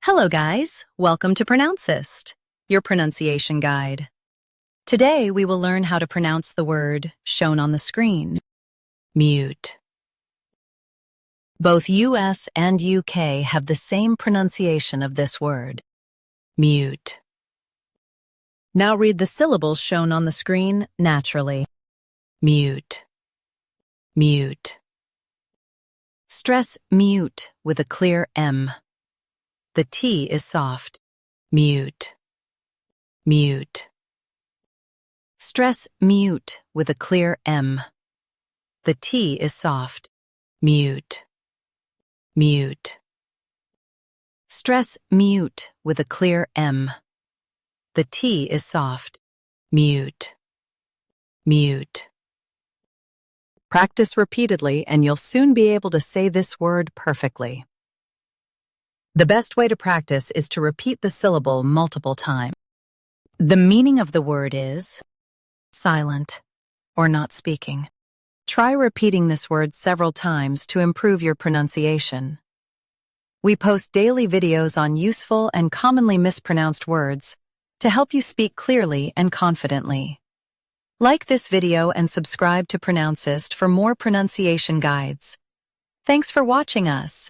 Hello guys, welcome to Pronouncist, your pronunciation guide. Today we will learn how to pronounce the word shown on the screen, mute. Both US and UK have the same pronunciation of this word, mute. Now read the syllables shown on the screen naturally. Mute, mute. Stress mute with a clear M. The T is soft. Mute, mute. Stress mute with a clear M. The T is soft. Mute, mute. Stress mute with a clear M. The T is soft. Mute, mute. Practice repeatedly and you'll soon be able to say this word perfectly. The best way to practice is to repeat the syllable multiple times. The meaning of the word is silent or not speaking. Try repeating this word several times to improve your pronunciation. We post daily videos on useful and commonly mispronounced words to help you speak clearly and confidently. Like this video and subscribe to Pronouncist for more pronunciation guides. Thanks for watching us.